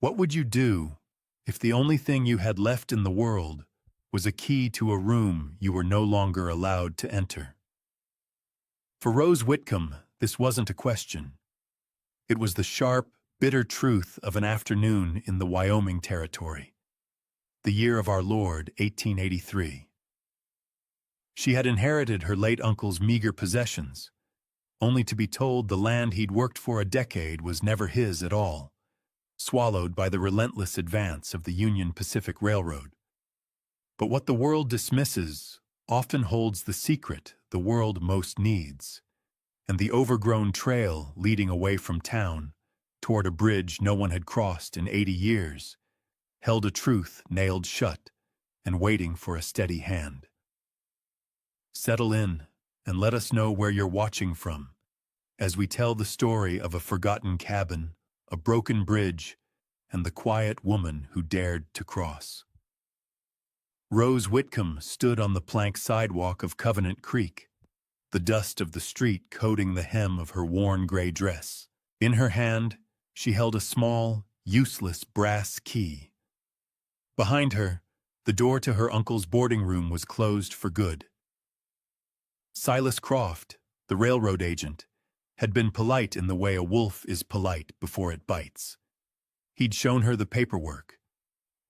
What would you do if the only thing you had left in the world was a key to a room you were no longer allowed to enter? For Rose Whitcomb, this wasn't a question. It was the sharp, bitter truth of an afternoon in the Wyoming Territory, the year of our Lord, 1883. She had inherited her late uncle's meager possessions, only to be told the land he'd worked for a decade was never his at all, swallowed by the relentless advance of the Union Pacific Railroad. But what the world dismisses often holds the secret the world most needs, and the overgrown trail leading away from town toward a bridge no one had crossed in 80 years held a truth nailed shut and waiting for a steady hand. Settle in and let us know where you're watching from as we tell the story of a forgotten cabin, a broken bridge, and the quiet woman who dared to cross. Rose Whitcomb stood on the plank sidewalk of Covenant Creek, the dust of the street coating the hem of her worn gray dress. In her hand, she held a small, useless brass key. Behind her, the door to her uncle's boarding room was closed for good. Silas Croft, the railroad agent, had been polite in the way a wolf is polite before it bites. He'd shown her the paperwork.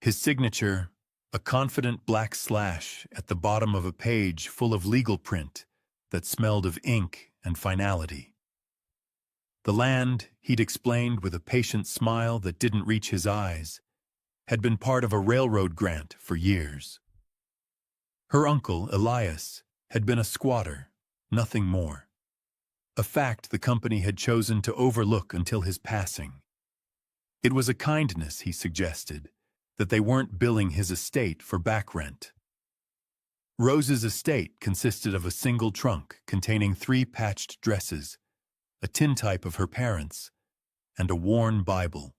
His signature, a confident black slash at the bottom of a page full of legal print that smelled of ink and finality. The land, he'd explained with a patient smile that didn't reach his eyes, had been part of a railroad grant for years. Her uncle, Elias, had been a squatter, nothing more. A fact the company had chosen to overlook until his passing. It was a kindness, he suggested, that they weren't billing his estate for back rent. Rose's estate consisted of a single trunk containing 3 patched dresses, a tintype of her parents, and a worn Bible.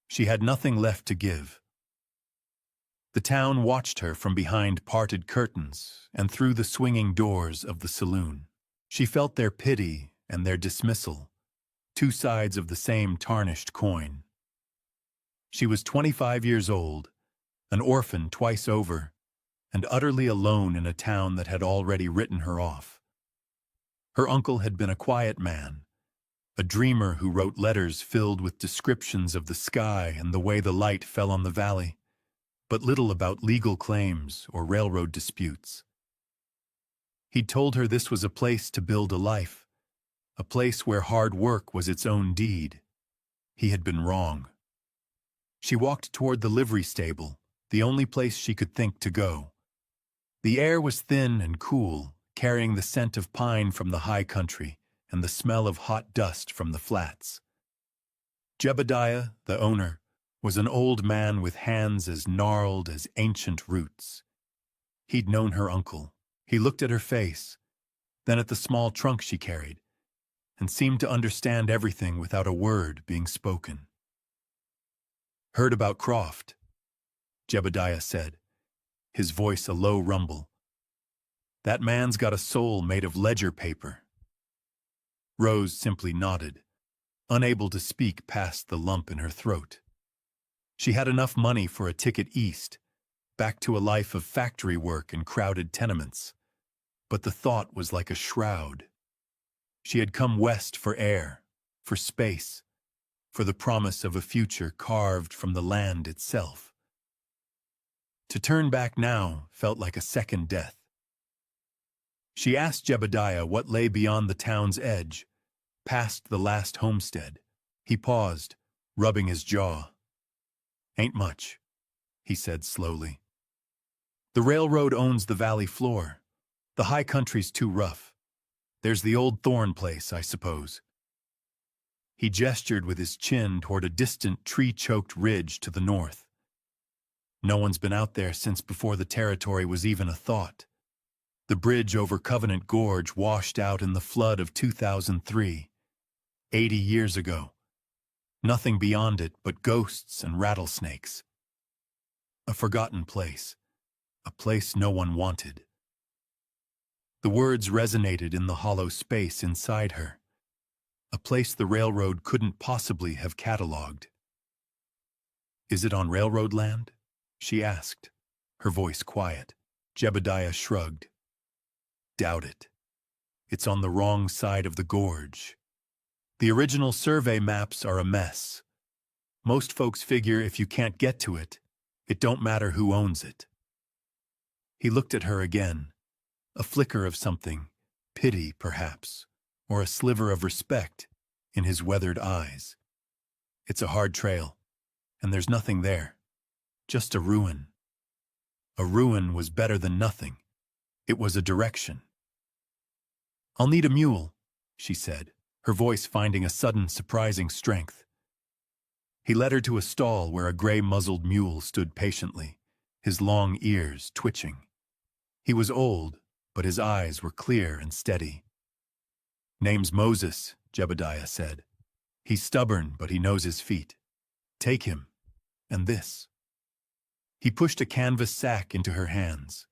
She had nothing left to give. The town watched her from behind parted curtains and through the swinging doors of the saloon. She felt their pity and their dismissal, 2 sides of the same tarnished coin. She was 25 years old, an orphan twice over, and utterly alone in a town that had already written her off. Her uncle had been a quiet man, a dreamer who wrote letters filled with descriptions of the sky and the way the light fell on the valley, but little about legal claims or railroad disputes. He'd told her this was a place to build a life, a place where hard work was its own deed. He had been wrong. She walked toward the livery stable, the only place she could think to go. The air was thin and cool, carrying the scent of pine from the high country and the smell of hot dust from the flats. Jebediah, the owner, was an old man with hands as gnarled as ancient roots. He'd known her uncle. He looked at her face, then at the small trunk she carried, and seemed to understand everything without a word being spoken. "Heard about Croft," Jebediah said, his voice a low rumble. "That man's got a soul made of ledger paper." Rose simply nodded, unable to speak past the lump in her throat. She had enough money for a ticket east, back to a life of factory work and crowded tenements. But the thought was like a shroud. She had come west for air, for space, for the promise of a future carved from the land itself. To turn back now felt like a second death. She asked Jebediah what lay beyond the town's edge, past the last homestead. He paused, rubbing his jaw. "Ain't much," he said slowly. "The railroad owns the valley floor. The high country's too rough. There's the old Thorne place, I suppose." He gestured with his chin toward a distant tree-choked ridge to the north. "No one's been out there since before the territory was even a thought. The bridge over Covenant Gorge washed out in the flood of 2003, 80 years ago. Nothing beyond it but ghosts and rattlesnakes. A forgotten place, a place no one wanted." The words resonated in the hollow space inside her, a place the railroad couldn't possibly have cataloged. Is it on railroad land? She asked, her voice quiet. Jebediah shrugged. Doubt it. It's on the wrong side of the gorge. The original survey maps are a mess. Most folks figure if you can't get to it, it don't matter who owns it. He looked at her again, a flicker of something, pity perhaps, or a sliver of respect in his weathered eyes. It's a hard trail, and there's nothing there, just a ruin. A ruin was better than nothing. It was a direction. I'll need a mule, she said, her voice finding a sudden surprising strength. He led her to a stall where a gray-muzzled mule stood patiently, his long ears twitching. He was old, but his eyes were clear and steady. Name's Moses, Jebediah said. He's stubborn, but he knows his feet. Take him, and this. He pushed a canvas sack into her hands.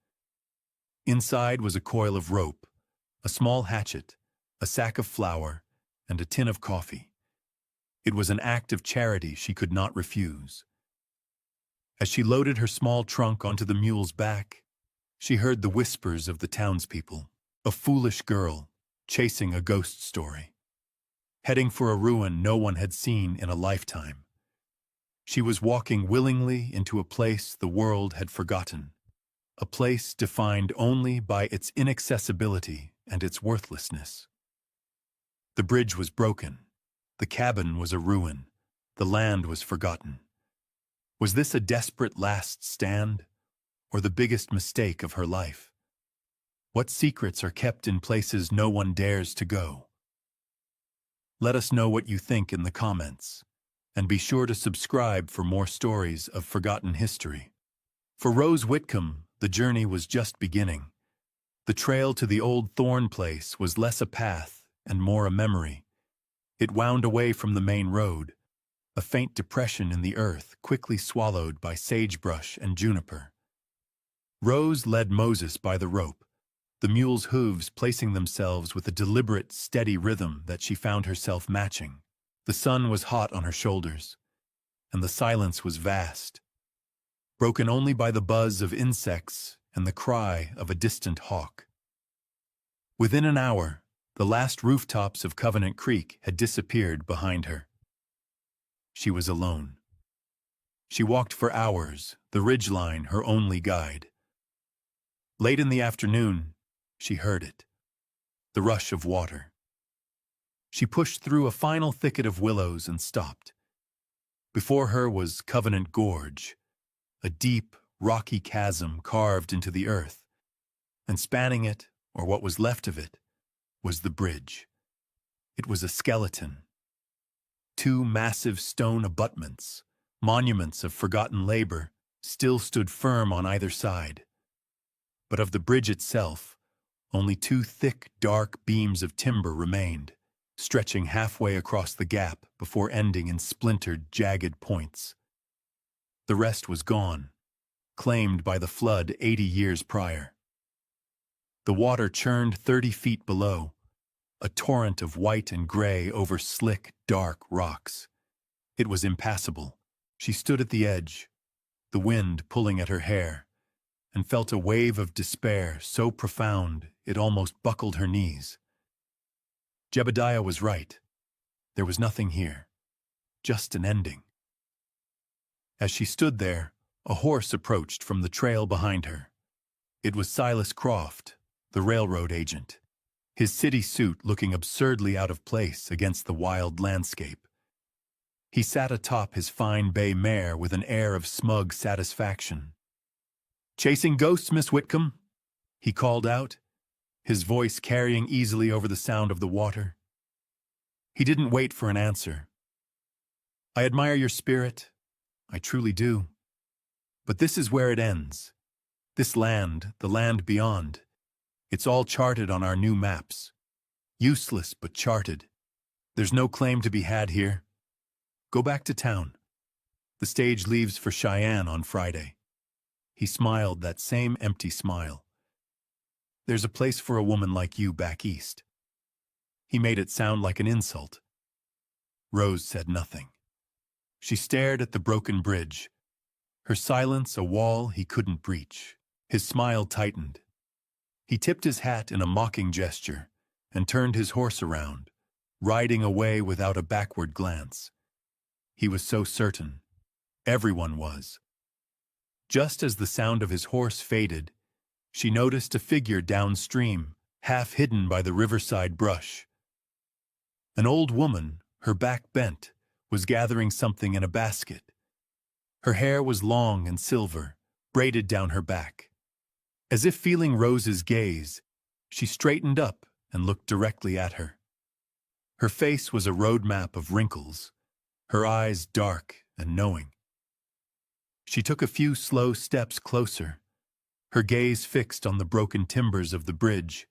Inside was a coil of rope, a small hatchet, a sack of flour, and a tin of coffee. It was an act of charity she could not refuse. As she loaded her small trunk onto the mule's back, she heard the whispers of the townspeople, a foolish girl chasing a ghost story, heading for a ruin no one had seen in a lifetime. She was walking willingly into a place the world had forgotten, a place defined only by its inaccessibility and its worthlessness. The bridge was broken. The cabin was a ruin. The land was forgotten. Was this a desperate last stand, or the biggest mistake of her life? What secrets are kept in places no one dares to go? Let us know what you think in the comments, and be sure to subscribe for more stories of forgotten history. For Rose Whitcomb, the journey was just beginning. The trail to the old Thorn place was less a path and more a memory. It wound away from the main road, a faint depression in the earth quickly swallowed by sagebrush and juniper. Rose led Moses by the rope, the mule's hooves placing themselves with a deliberate, steady rhythm that she found herself matching. The sun was hot on her shoulders, and the silence was vast, broken only by the buzz of insects and the cry of a distant hawk. Within an hour, the last rooftops of Covenant Creek had disappeared behind her. She was alone. She walked for hours, the ridgeline her only guide. Late in the afternoon, she heard it, the rush of water. She pushed through a final thicket of willows and stopped. Before her was Covenant Gorge, a deep, rocky chasm carved into the earth, and spanning it, or what was left of it, was the bridge. It was a skeleton. Two massive stone abutments, monuments of forgotten labor, still stood firm on either side. But of the bridge itself, only two thick, dark beams of timber remained, stretching halfway across the gap before ending in splintered, jagged points. The rest was gone, claimed by the flood 80 years prior. The water churned 30 feet below, a torrent of white and gray over slick, dark rocks. It was impassable. She stood at the edge, the wind pulling at her hair, and felt a wave of despair so profound it almost buckled her knees. Jebediah was right. There was nothing here, just an ending. As she stood there, a horse approached from the trail behind her. It was Silas Croft, the railroad agent, his city suit looking absurdly out of place against the wild landscape. He sat atop his fine bay mare with an air of smug satisfaction. "Chasing ghosts, Miss Whitcomb?" he called out, his voice carrying easily over the sound of the water. He didn't wait for an answer. "I admire your spirit. I truly do. But this is where it ends. This land, the land beyond. It's all charted on our new maps. Useless, but charted. There's no claim to be had here. Go back to town. The stage leaves for Cheyenne on Friday." He smiled that same empty smile. "There's a place for a woman like you back east." He made it sound like an insult. Rose said nothing. She stared at the broken bridge, her silence a wall he couldn't breach. His smile tightened. He tipped his hat in a mocking gesture and turned his horse around, riding away without a backward glance. He was so certain. Everyone was. Just as the sound of his horse faded, she noticed a figure downstream, half hidden by the riverside brush. An old woman, her back bent, was gathering something in a basket. Her hair was long and silver, braided down her back. As if feeling Rose's gaze, she straightened up and looked directly at her. Her face was a road map of wrinkles, her eyes dark and knowing. She took a few slow steps closer, her gaze fixed on the broken timbers of the bridge,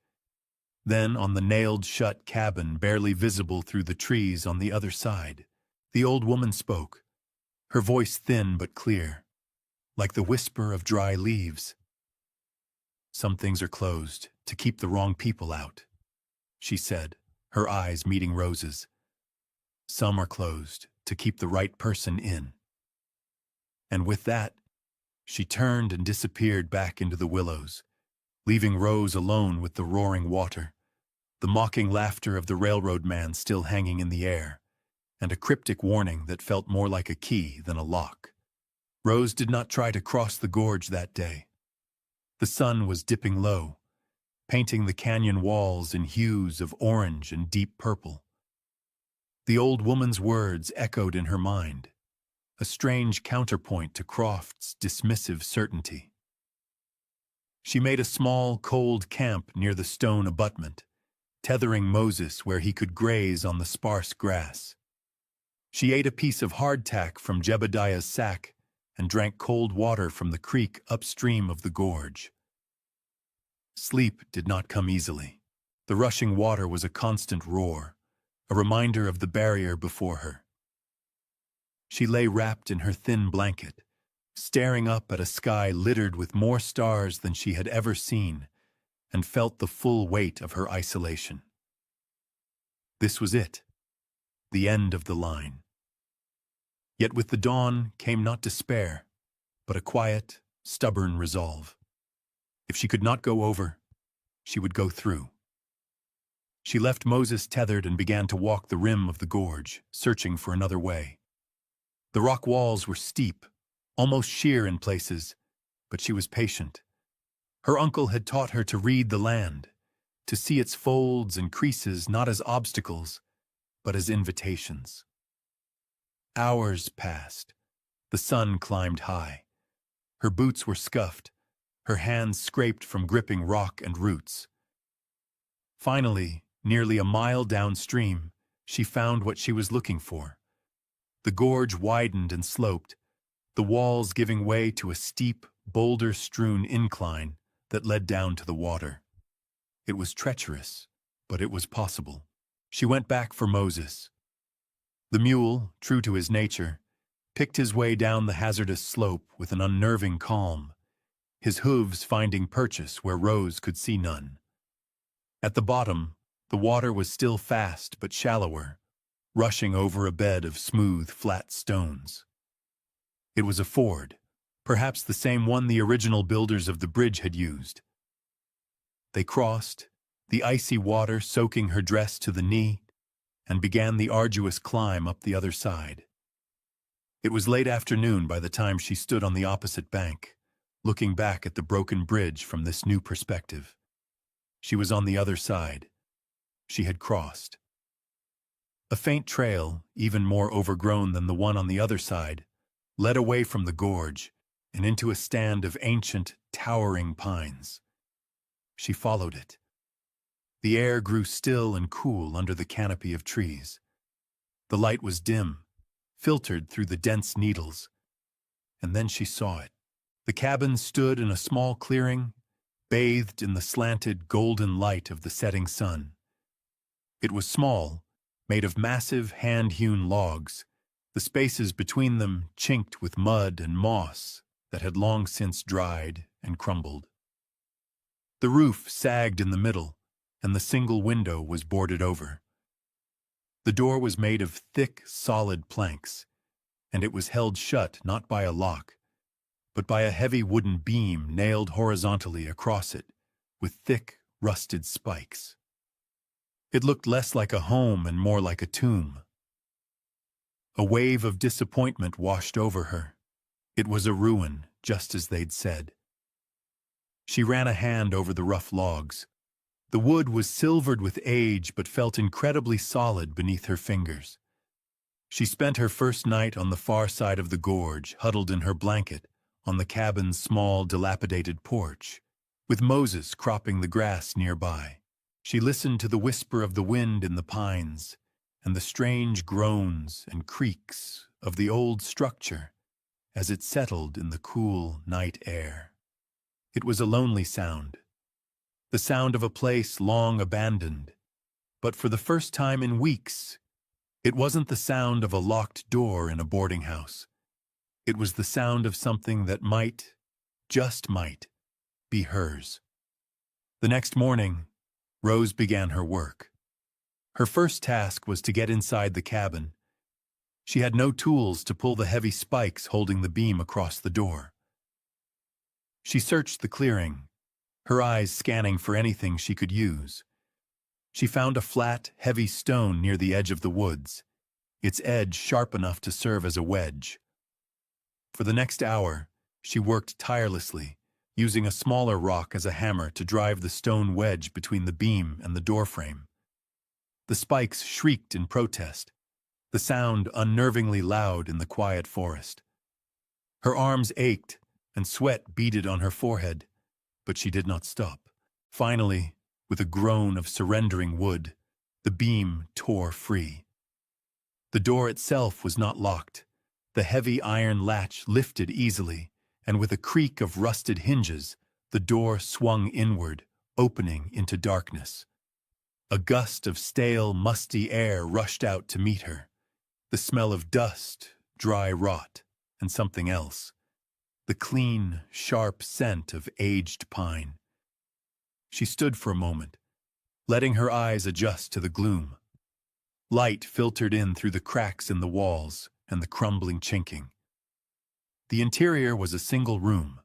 then on the nailed-shut cabin barely visible through the trees on the other side. The old woman spoke, her voice thin but clear, like the whisper of dry leaves. "Some things are closed to keep the wrong people out," she said, her eyes meeting Rose's. "Some are closed to keep the right person in." And with that, she turned and disappeared back into the willows, leaving Rose alone with the roaring water, the mocking laughter of the railroad man still hanging in the air, and a cryptic warning that felt more like a key than a lock. Rose did not try to cross the gorge that day. The sun was dipping low, painting the canyon walls in hues of orange and deep purple. The old woman's words echoed in her mind, a strange counterpoint to Croft's dismissive certainty. She made a small, cold camp near the stone abutment, tethering Moses where he could graze on the sparse grass. She ate a piece of hardtack from Jebediah's sack and drank cold water from the creek upstream of the gorge. Sleep did not come easily. The rushing water was a constant roar, a reminder of the barrier before her. She lay wrapped in her thin blanket, staring up at a sky littered with more stars than she had ever seen, and felt the full weight of her isolation. This was it, the end of the line. Yet with the dawn came not despair, but a quiet, stubborn resolve. If she could not go over, she would go through. She left Moses tethered and began to walk the rim of the gorge, searching for another way. The rock walls were steep, almost sheer in places, but she was patient. Her uncle had taught her to read the land, to see its folds and creases not as obstacles, but as invitations. Hours passed. The sun climbed high. Her boots were scuffed, her hands scraped from gripping rock and roots. Finally, nearly a mile downstream, she found what she was looking for. The gorge widened and sloped, the walls giving way to a steep, boulder-strewn incline that led down to the water. It was treacherous, but it was possible. She went back for Moses. The mule, true to his nature, picked his way down the hazardous slope with an unnerving calm, his hooves finding purchase where Rose could see none. At the bottom, the water was still fast but shallower, rushing over a bed of smooth, flat stones. It was a ford, perhaps the same one the original builders of the bridge had used. They crossed, the icy water soaking her dress to the knee, and began the arduous climb up the other side. It was late afternoon by the time she stood on the opposite bank, looking back at the broken bridge from this new perspective. She was on the other side. She had crossed. A faint trail, even more overgrown than the one on the other side, led away from the gorge and into a stand of ancient, towering pines. She followed it. The air grew still and cool under the canopy of trees. The light was dim, filtered through the dense needles. And then she saw it. The cabin stood in a small clearing, bathed in the slanted golden light of the setting sun. It was small, made of massive hand-hewn logs, the spaces between them chinked with mud and moss that had long since dried and crumbled. The roof sagged in the middle, and the single window was boarded over. The door was made of thick, solid planks, and it was held shut not by a lock, but by a heavy wooden beam nailed horizontally across it, with thick, rusted spikes. It looked less like a home and more like a tomb. A wave of disappointment washed over her. It was a ruin, just as they'd said. She ran a hand over the rough logs. The wood was silvered with age but felt incredibly solid beneath her fingers. She spent her first night on the far side of the gorge, huddled in her blanket, on the cabin's small, dilapidated porch, with Moses cropping the grass nearby. She listened to the whisper of the wind in the pines and the strange groans and creaks of the old structure as it settled in the cool night air. It was a lonely sound, the sound of a place long abandoned, but for the first time in weeks, it wasn't the sound of a locked door in a boarding house. It was the sound of something that might, just might, be hers. The next morning, Rose began her work. Her first task was to get inside the cabin. She had no tools to pull the heavy spikes holding the beam across the door. She searched the clearing, her eyes scanning for anything she could use. She found a flat, heavy stone near the edge of the woods, its edge sharp enough to serve as a wedge. For the next hour, she worked tirelessly, using a smaller rock as a hammer to drive the stone wedge between the beam and the doorframe. The spikes shrieked in protest, the sound unnervingly loud in the quiet forest. Her arms ached, and sweat beaded on her forehead, but she did not stop. Finally, with a groan of surrendering wood, the beam tore free. The door itself was not locked. The heavy iron latch lifted easily, and with a creak of rusted hinges, the door swung inward, opening into darkness. A gust of stale, musty air rushed out to meet her. The smell of dust, dry rot, and something else. The clean, sharp scent of aged pine. She stood for a moment, letting her eyes adjust to the gloom. Light filtered in through the cracks in the walls and the crumbling chinking. The interior was a single room,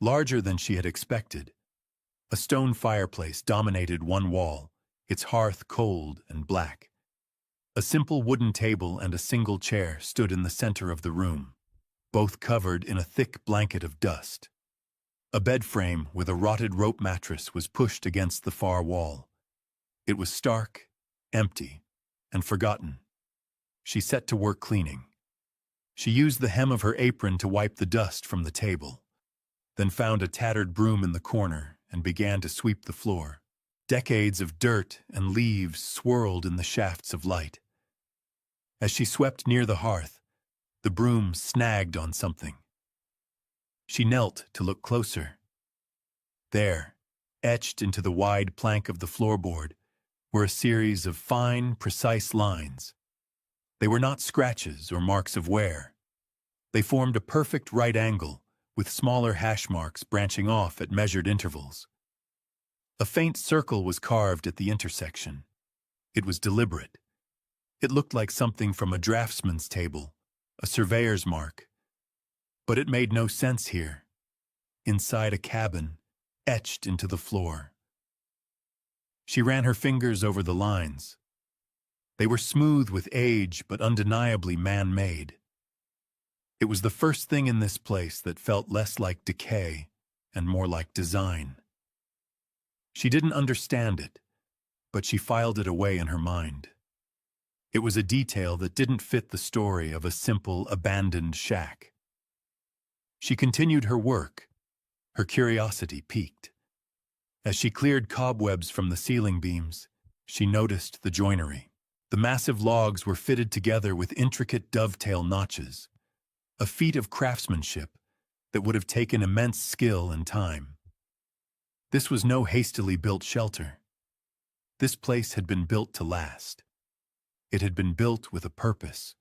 larger than she had expected. A stone fireplace dominated one wall, its hearth cold and black. A simple wooden table and a single chair stood in the center of the room, both covered in a thick blanket of dust. A bed frame with a rotted rope mattress was pushed against the far wall. It was stark, empty, and forgotten. She set to work cleaning. She used the hem of her apron to wipe the dust from the table, then found a tattered broom in the corner and began to sweep the floor. Decades of dirt and leaves swirled in the shafts of light. As she swept near the hearth, the broom snagged on something. She knelt to look closer. There, etched into the wide plank of the floorboard, were a series of fine, precise lines. They were not scratches or marks of wear. They formed a perfect right angle, with smaller hash marks branching off at measured intervals. A faint circle was carved at the intersection. It was deliberate. It looked like something from a draftsman's table, a surveyor's mark. But it made no sense here, inside a cabin, etched into the floor. She ran her fingers over the lines. They were smooth with age, but undeniably man-made. It was the first thing in this place that felt less like decay and more like design. She didn't understand it, but she filed it away in her mind. It was a detail that didn't fit the story of a simple, abandoned shack. She continued her work. Her curiosity piqued. As she cleared cobwebs from the ceiling beams, she noticed the joinery. The massive logs were fitted together with intricate dovetail notches, a feat of craftsmanship that would have taken immense skill and time. This was no hastily built shelter. This place had been built to last. It had been built with a purpose.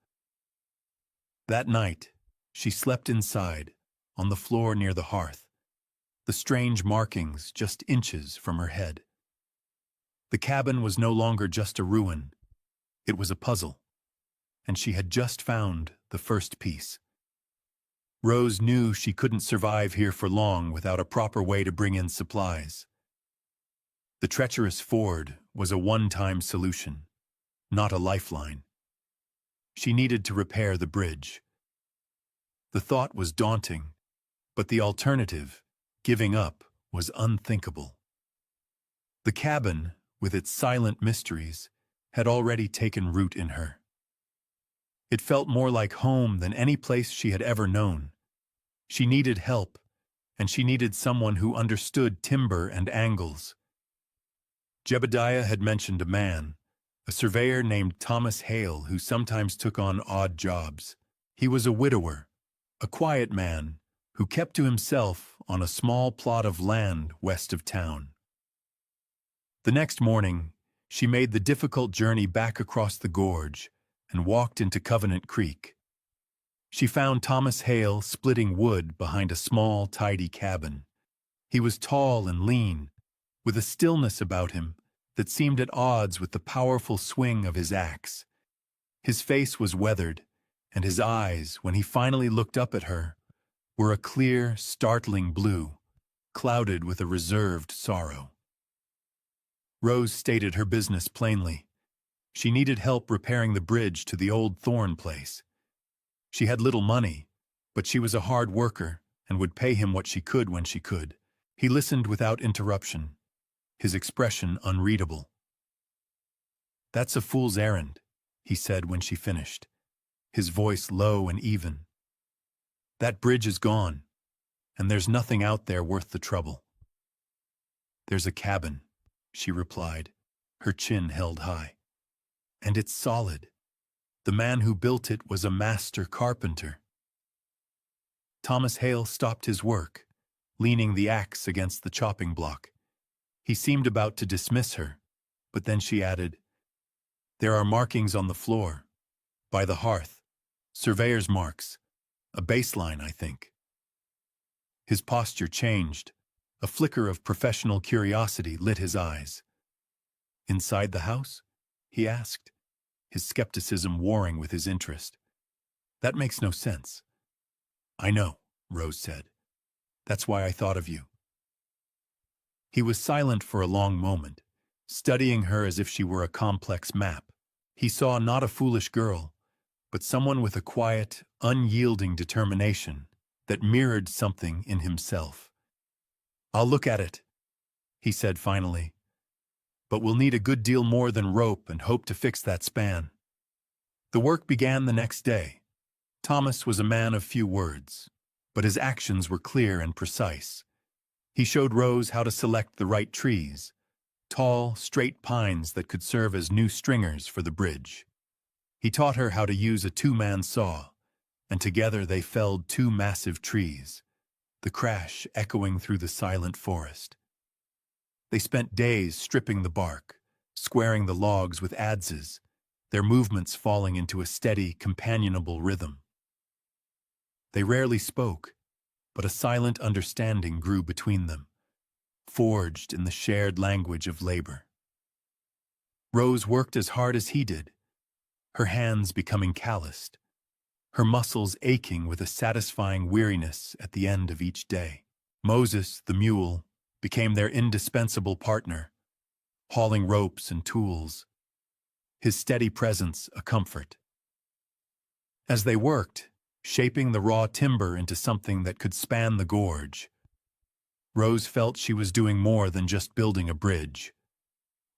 That night, she slept inside, on the floor near the hearth, the strange markings just inches from her head. The cabin was no longer just a ruin. It was a puzzle, and she had just found the first piece. Rose knew she couldn't survive here for long without a proper way to bring in supplies. The treacherous ford was a one-time solution, not a lifeline. She needed to repair the bridge. The thought was daunting, but the alternative, giving up, was unthinkable. The cabin, with its silent mysteries, had already taken root in her. It felt more like home than any place she had ever known. She needed help, and she needed someone who understood timber and angles. Jebediah had mentioned a man, a surveyor named Thomas Hale, who sometimes took on odd jobs. He was a widower, a quiet man who kept to himself on a small plot of land west of town. The next morning, she made the difficult journey back across the gorge and walked into Covenant Creek. She found Thomas Hale splitting wood behind a small, tidy cabin. He was tall and lean, with a stillness about him that seemed at odds with the powerful swing of his axe. His face was weathered, and his eyes, when he finally looked up at her, were a clear, startling blue, clouded with a reserved sorrow. Rose stated her business plainly. She needed help repairing the bridge to the old Thorn place. She had little money, but she was a hard worker and would pay him what she could when she could. He listened without interruption, his expression unreadable. "That's a fool's errand," he said when she finished, his voice low and even. "That bridge is gone, and there's nothing out there worth the trouble." "There's a cabin," she replied, her chin held high. "And it's solid. The man who built it was a master carpenter." Thomas Hale stopped his work, leaning the axe against the chopping block. He seemed about to dismiss her, but then she added, "There are markings on the floor, by the hearth, surveyor's marks, a baseline, I think." His posture changed. A flicker of professional curiosity lit his eyes. "Inside the house?" he asked, his skepticism warring with his interest. "That makes no sense." "I know," Rose said. "That's why I thought of you." He was silent for a long moment, studying her as if she were a complex map. He saw not a foolish girl, but someone with a quiet, unyielding determination that mirrored something in himself. "I'll look at it," he said finally. "But we'll need a good deal more than rope and hope to fix that span." The work began the next day. Thomas was a man of few words, but his actions were clear and precise. He showed Rose how to select the right trees, tall, straight pines that could serve as new stringers for the bridge. He taught her how to use a two-man saw, and together they felled two massive trees, the crash echoing through the silent forest. They spent days stripping the bark, squaring the logs with adzes, their movements falling into a steady, companionable rhythm. They rarely spoke, but a silent understanding grew between them, forged in the shared language of labor. Rose worked as hard as he did, her hands becoming calloused, her muscles aching with a satisfying weariness at the end of each day. Moses, the mule, became their indispensable partner, hauling ropes and tools, his steady presence a comfort. As they worked, shaping the raw timber into something that could span the gorge, Rose felt she was doing more than just building a bridge.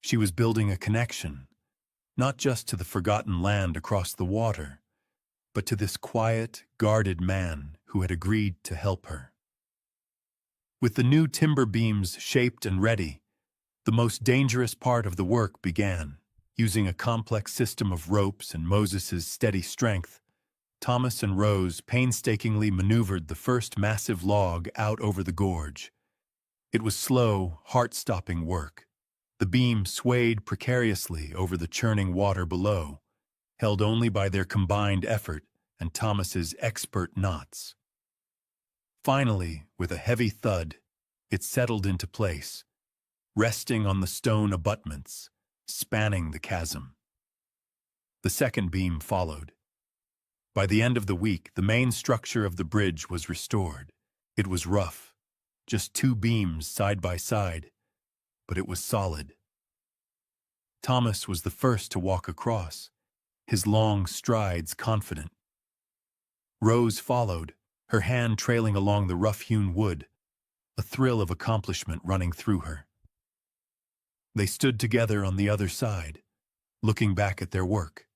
She was building a connection, not just to the forgotten land across the water, but to this quiet, guarded man who had agreed to help her. With the new timber beams shaped and ready, the most dangerous part of the work began. Using a complex system of ropes and Moses's steady strength, Thomas and Rose painstakingly maneuvered the first massive log out over the gorge. It was slow, heart-stopping work. The beam swayed precariously over the churning water below, held only by their combined effort and Thomas's expert knots. Finally, with a heavy thud, it settled into place, resting on the stone abutments, spanning the chasm. The second beam followed. By the end of the week, the main structure of the bridge was restored. It was rough, just two beams side by side, but it was solid. Thomas was the first to walk across, his long strides confident. Rose followed, her hand trailing along the rough-hewn wood, a thrill of accomplishment running through her. They stood together on the other side, looking back at their work.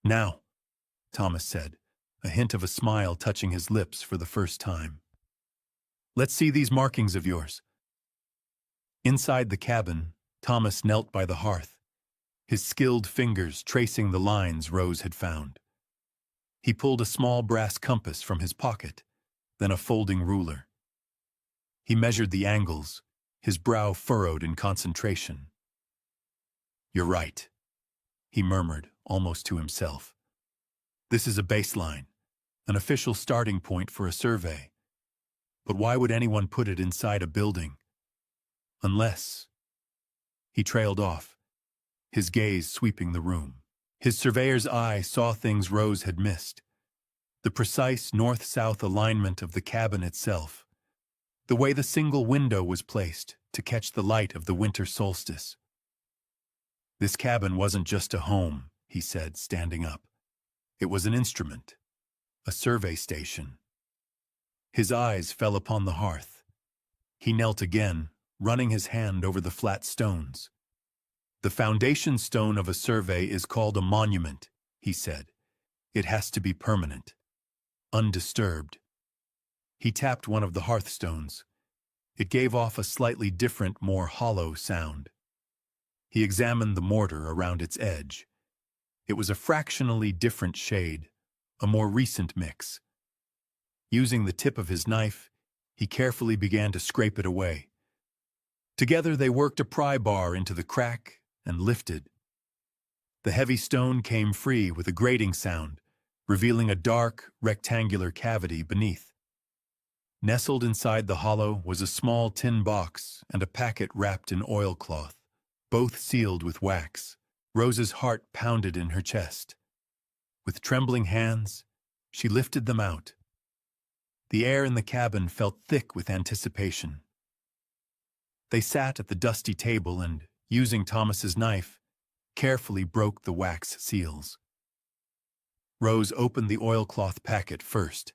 "Now," Thomas said, a hint of a smile touching his lips for the first time. "Let's see these markings of yours." Inside the cabin, Thomas knelt by the hearth, his skilled fingers tracing the lines Rose had found. He pulled a small brass compass from his pocket, then a folding ruler. He measured the angles, his brow furrowed in concentration. "You're right," he murmured, almost to himself. "This is a baseline, an official starting point for a survey. But why would anyone put it inside a building? Unless—" He trailed off, his gaze sweeping the room. His surveyor's eye saw things Rose had missed. The precise north-south alignment of the cabin itself, the way the single window was placed to catch the light of the winter solstice. "This cabin wasn't just a home," he said, standing up. "It was an instrument, a survey station." His eyes fell upon the hearth. He knelt again, running his hand over the flat stones. "The foundation stone of a survey is called a monument," he said. "It has to be permanent, undisturbed." He tapped one of the hearthstones. It gave off a slightly different, more hollow sound. He examined the mortar around its edge. It was a fractionally different shade, a more recent mix. Using the tip of his knife, he carefully began to scrape it away. Together they worked a pry bar into the crack and lifted. The heavy stone came free with a grating sound, revealing a dark, rectangular cavity beneath. Nestled inside the hollow was a small tin box and a packet wrapped in oilcloth, both sealed with wax. Rose's heart pounded in her chest. With trembling hands, she lifted them out. The air in the cabin felt thick with anticipation. They sat at the dusty table and, using Thomas's knife, carefully broke the wax seals. Rose opened the oilcloth packet first.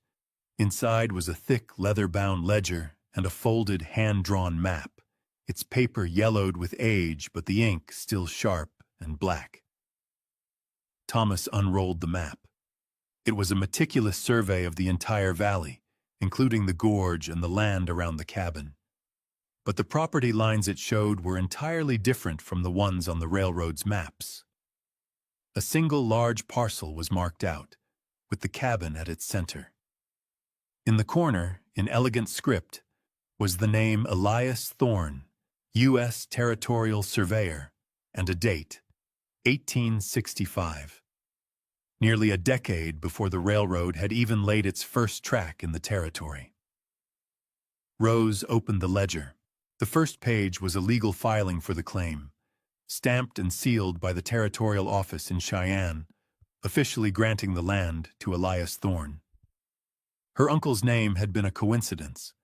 Inside was a thick leather-bound ledger and a folded hand-drawn map, its paper yellowed with age but the ink still sharp and black. Thomas unrolled the map. It was a meticulous survey of the entire valley, including the gorge and the land around the cabin. But the property lines it showed were entirely different from the ones on the railroad's maps. A single large parcel was marked out, with the cabin at its center. In the corner, in elegant script, was the name Elias Thorne, U.S. Territorial Surveyor, and a date, 1865. Nearly a decade before the railroad had even laid its first track in the territory. Rose opened the ledger. The first page was a legal filing for the claim, stamped and sealed by the territorial office in Cheyenne, officially granting the land to Elias Thorne. Her uncle's name had been a coincidence,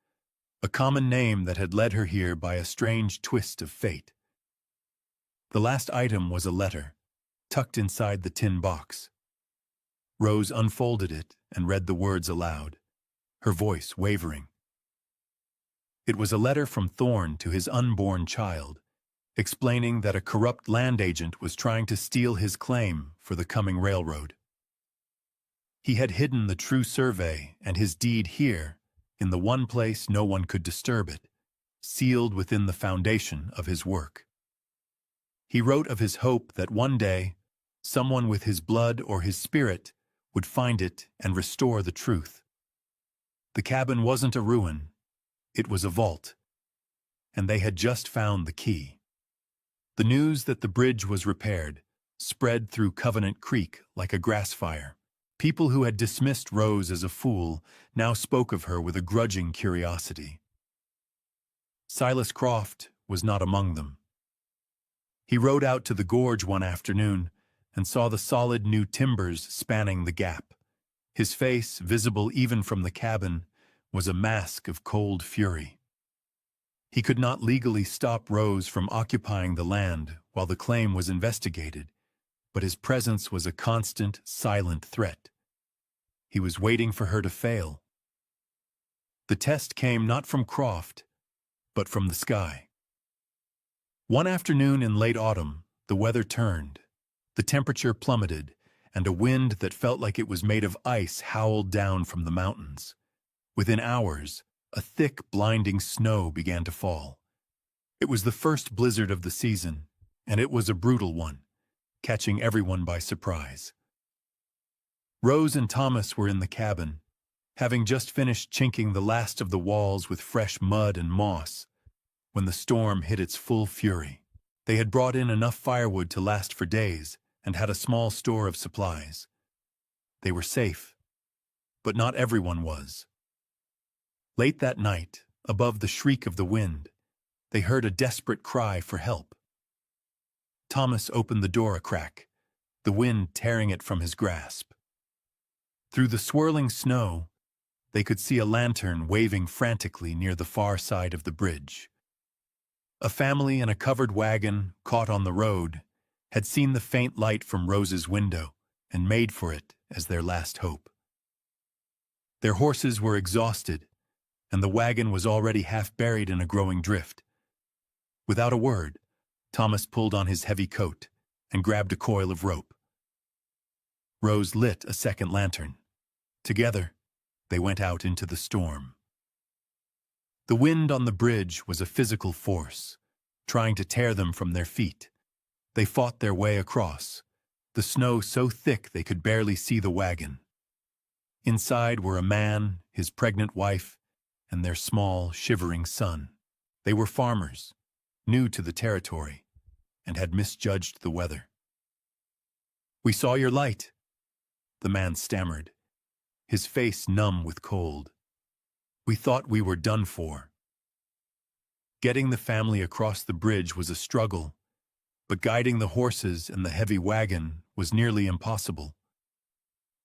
a common name that had led her here by a strange twist of fate. The last item was a letter, tucked inside the tin box. Rose unfolded it and read the words aloud, her voice wavering. It was a letter from Thorne to his unborn child, explaining that a corrupt land agent was trying to steal his claim for the coming railroad. He had hidden the true survey and his deed here, in the one place no one could disturb it, sealed within the foundation of his work. He wrote of his hope that one day, someone with his blood or his spirit would find it and restore the truth. The cabin wasn't a ruin, it was a vault, and they had just found the key. The news that the bridge was repaired spread through Covenant Creek like a grass fire. People who had dismissed Rose as a fool now spoke of her with a grudging curiosity. Silas Croft was not among them. He rode out to the gorge one afternoon and saw the solid new timbers spanning the gap, His face, visible even from the cabin, was a mask of cold fury. He could not legally stop Rose from occupying the land while the claim was investigated, but his presence was a constant, silent threat. He was waiting for her to fail. The test came not from Croft, but from the sky. One afternoon in late autumn, the weather turned. The temperature plummeted, and a wind that felt like it was made of ice howled down from the mountains. Within hours, a thick, blinding snow began to fall. It was the first blizzard of the season, and it was a brutal one, catching everyone by surprise. Rose and Thomas were in the cabin, having just finished chinking the last of the walls with fresh mud and moss, when the storm hit its full fury. They had brought in enough firewood to last for days and had a small store of supplies. They were safe, but not everyone was. Late that night, above the shriek of the wind, they heard a desperate cry for help. Thomas opened the door a crack, the wind tearing it from his grasp. Through the swirling snow, they could see a lantern waving frantically near the far side of the bridge. A family in a covered wagon, caught on the road, had seen the faint light from Rose's window and made for it as their last hope. Their horses were exhausted, and the wagon was already half buried in a growing drift. Without a word, Thomas pulled on his heavy coat and grabbed a coil of rope. Rose lit a second lantern. Together, they went out into the storm. The wind on the bridge was a physical force, trying to tear them from their feet. They fought their way across, the snow so thick they could barely see the wagon. Inside were a man, his pregnant wife, and their small, shivering son. They were farmers, new to the territory, and had misjudged the weather. "We saw your light," the man stammered, his face numb with cold. "We thought we were done for." Getting the family across the bridge was a struggle, but guiding the horses and the heavy wagon was nearly impossible.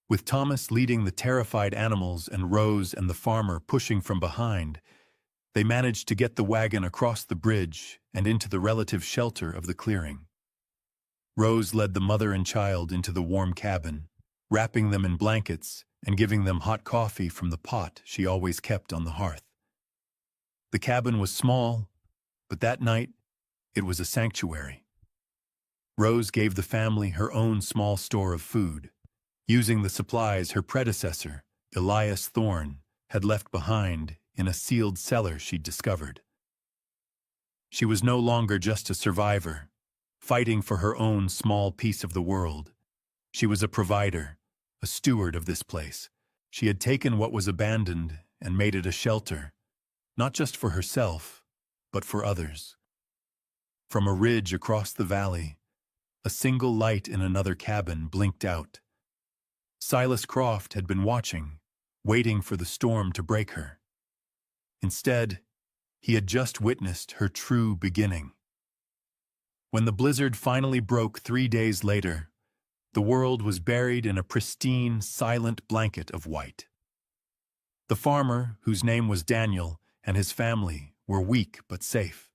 With Thomas leading the terrified animals and Rose and the farmer pushing from behind, they managed to get the wagon across the bridge and into the relative shelter of the clearing. Rose led the mother and child into the warm cabin, wrapping them in blankets and giving them hot coffee from the pot she always kept on the hearth. The cabin was small, but that night it was a sanctuary. Rose gave the family her own small store of food, using the supplies her predecessor, Elias Thorne, had left behind in a sealed cellar she'd discovered. She was no longer just a survivor, fighting for her own small piece of the world. She was a provider, a steward of this place. She had taken what was abandoned and made it a shelter, not just for herself, but for others. From a ridge across the valley, a single light in another cabin blinked out. Silas Croft had been watching, waiting for the storm to break her. Instead, he had just witnessed her true beginning. When the blizzard finally broke 3 days later, the world was buried in a pristine, silent blanket of white. The farmer, whose name was Daniel, and his family were weak but safe.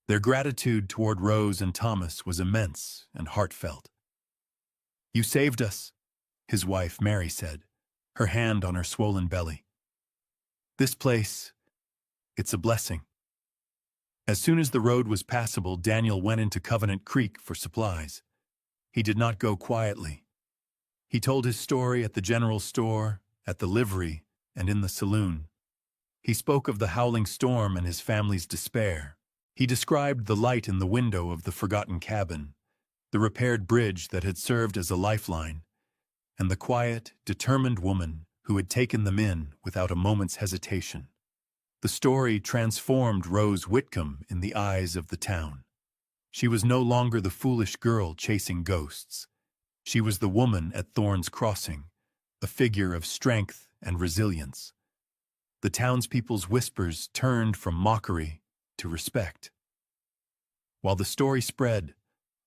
Their gratitude toward Rose and Thomas was immense and heartfelt. "You saved us," his wife Mary said, her hand on her swollen belly. "This place, it's a blessing." As soon as the road was passable, Daniel went into Covenant Creek for supplies. He did not go quietly. He told his story at the general store, at the livery, and in the saloon. He spoke of the howling storm and his family's despair. He described the light in the window of the forgotten cabin, the repaired bridge that had served as a lifeline, and the quiet, determined woman who had taken them in without a moment's hesitation. The story transformed Rose Whitcomb in the eyes of the town. She was no longer the foolish girl chasing ghosts. She was the woman at Thorne's Crossing, a figure of strength and resilience. The townspeople's whispers turned from mockery to respect. While the story spread,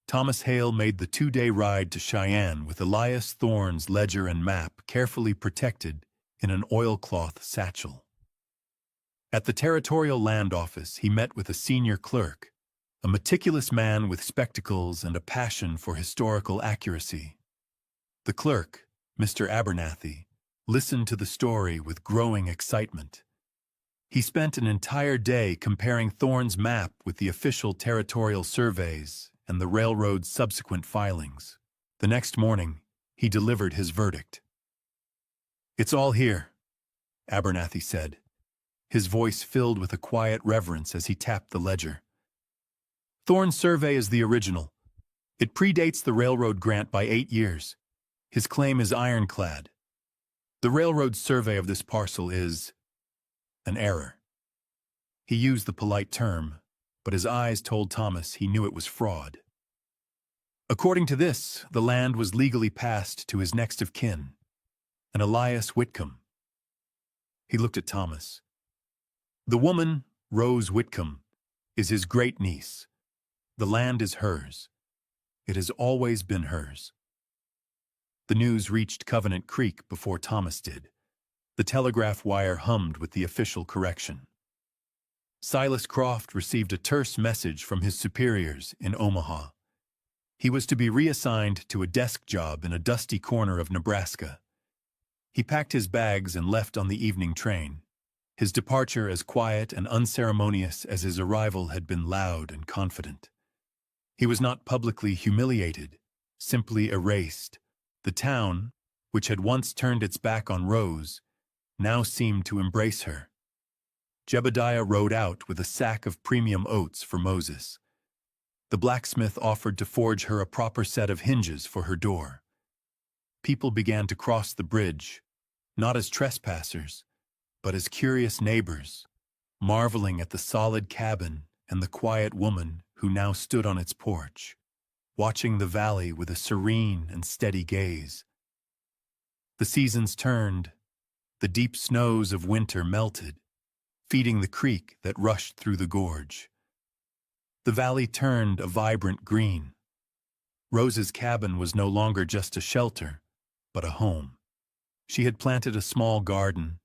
Thomas Hale made the 2-day ride to Cheyenne with Elias Thorne's ledger and map carefully protected in an oilcloth satchel. At the Territorial Land Office, he met with a senior clerk, a meticulous man with spectacles and a passion for historical accuracy. The clerk, Mr. Abernathy, listened to the story with growing excitement. He spent an entire day comparing Thorne's map with the official territorial surveys and the railroad's subsequent filings. The next morning, he delivered his verdict. "It's all here," Abernathy said, his voice filled with a quiet reverence as he tapped the ledger. "Thorne's survey is the original. It predates the railroad grant by 8 years. His claim is ironclad. The railroad's survey of this parcel is an error." He used the polite term, but his eyes told Thomas he knew it was fraud. According to this, the land was legally passed to his next of kin, an Elias Whitcomb. He looked at Thomas. "The woman, Rose Whitcomb, is his great-niece. The land is hers. It has always been hers." The news reached Covenant Creek before Thomas did. The telegraph wire hummed with the official correction. Silas Croft received a terse message from his superiors in Omaha. He was to be reassigned to a desk job in a dusty corner of Nebraska. He packed his bags and left on the evening train, his departure as quiet and unceremonious as his arrival had been loud and confident. He was not publicly humiliated, simply erased. The town, which had once turned its back on Rose, now seemed to embrace her. Jebediah rode out with a sack of premium oats for Moses. The blacksmith offered to forge her a proper set of hinges for her door. People began to cross the bridge, not as trespassers, but as curious neighbors, marveling at the solid cabin and the quiet woman who now stood on its porch, watching the valley with a serene and steady gaze. The seasons turned. The deep snows of winter melted, feeding the creek that rushed through the gorge. The valley turned a vibrant green. Rose's cabin was no longer just a shelter, but a home. She had planted a small garden,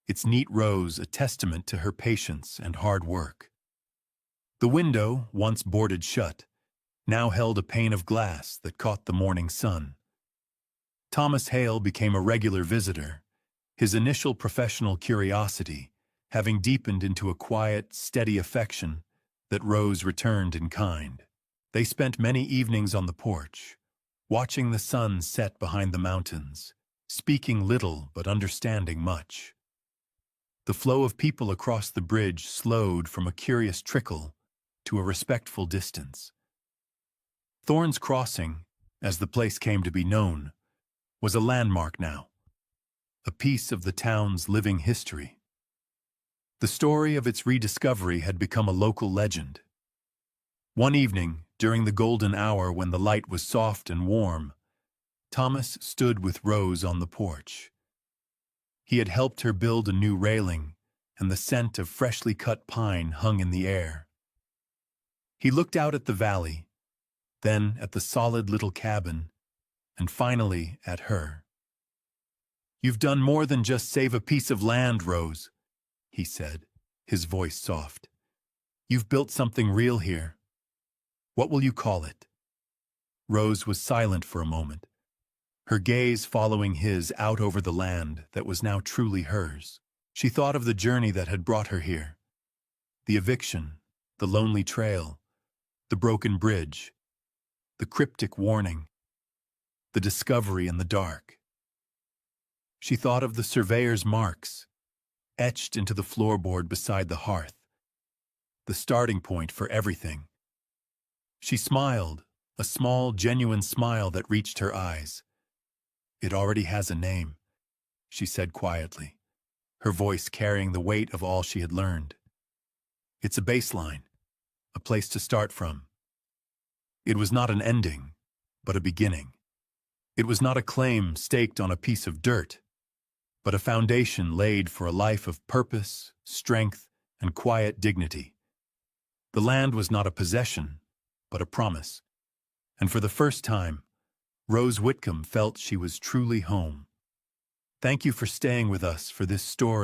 its neat rows a testament to her patience and hard work. The window, once boarded shut, now held a pane of glass that caught the morning sun. Thomas Hale became a regular visitor, his initial professional curiosity having deepened into a quiet, steady affection that Rose returned in kind. They spent many evenings on the porch, watching the sun set behind the mountains, speaking little but understanding much. The flow of people across the bridge slowed from a curious trickle to a respectful distance. Thorne's Crossing, as the place came to be known, was a landmark now, a piece of the town's living history. The story of its rediscovery had become a local legend. One evening, during the golden hour when the light was soft and warm, Thomas stood with Rose on the porch. He had helped her build a new railing, and the scent of freshly cut pine hung in the air. He looked out at the valley, then at the solid little cabin, and finally at her. "You've done more than just save a piece of land, Rose," he said, his voice soft. "You've built something real here. What will you call it?" Rose was silent for a moment, her gaze following his out over the land that was now truly hers. She thought of the journey that had brought her here. The eviction, the lonely trail, the broken bridge, the cryptic warning, the discovery in the dark. She thought of the surveyor's marks, etched into the floorboard beside the hearth, the starting point for everything. She smiled, a small, genuine smile that reached her eyes. "It already has a name," she said quietly, her voice carrying the weight of all she had learned. "It's a baseline, a place to start from." It was not an ending, but a beginning. It was not a claim staked on a piece of dirt, but a foundation laid for a life of purpose, strength, and quiet dignity. The land was not a possession, but a promise, and for the first time, Rose Whitcomb felt she was truly home. Thank you for staying with us for this story.